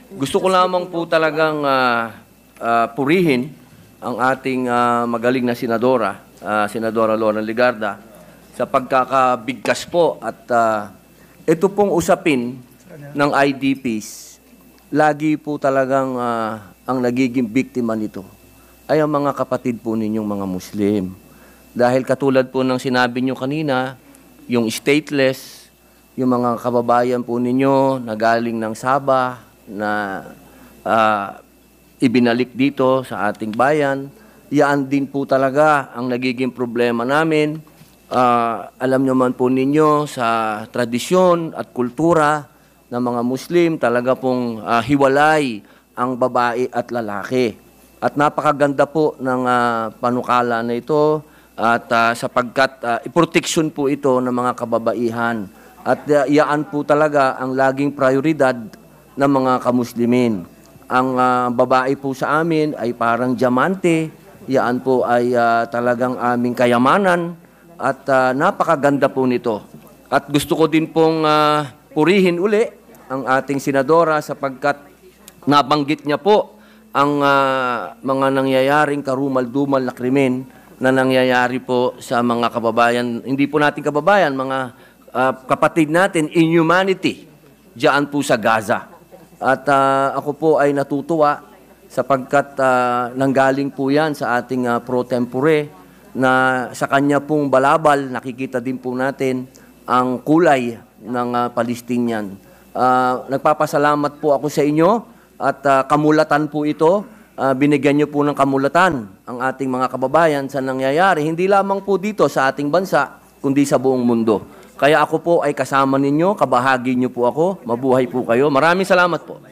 Gusto ko lamang po talagang purihin ang ating magaling na senadora, Senadora Loren Legarda, sa pagkakabigkas po at ito pong usapin ng IDPs, lagi po talagang ang nagiging biktima nito ay ang mga kapatid po ninyong mga Muslim. Dahil katulad po ng sinabi nyo kanina, yung stateless, yung mga kababayan po ninyo na galing ng Sabah na ibinalik dito sa ating bayan, yan din po talaga ang nagiging problema namin. Alam nyo man po ninyo sa tradisyon at kultura ng mga Muslim, talaga pong hiwalay ang babae at lalaki. At napakaganda po ng panukala na ito at sapagkat protection po ito ng mga kababaihan. At yaan po talaga ang laging prioridad ng mga kamuslimin. Ang babae po sa amin ay parang diamante, yaan po ay talagang aming kayamanan at napakaganda po nito. At gusto ko din pong purihin uli ang ating senadora sapagkat nabanggit niya po ang mga nangyayaring karumal-dumal na krimen na nangyayari po sa mga kababayan, hindi po natin kababayan, mga kapatid natin, inhumanity, diyan po sa Gaza. At ako po ay natutuwa sapagkat nanggaling po yan sa ating pro tempore na sa kanya pong balabal, nakikita din po natin ang kulay ng Palestinian. Nagpapasalamat po ako sa inyo at kamulatan po ito. Binigyan niyo po ng kamulatan ang ating mga kababayan sa nangyayari, hindi lamang po dito sa ating bansa, kundi sa buong mundo. Kaya ako po ay kasama ninyo, kabahagi niyo po ako, mabuhay po kayo. Maraming salamat po.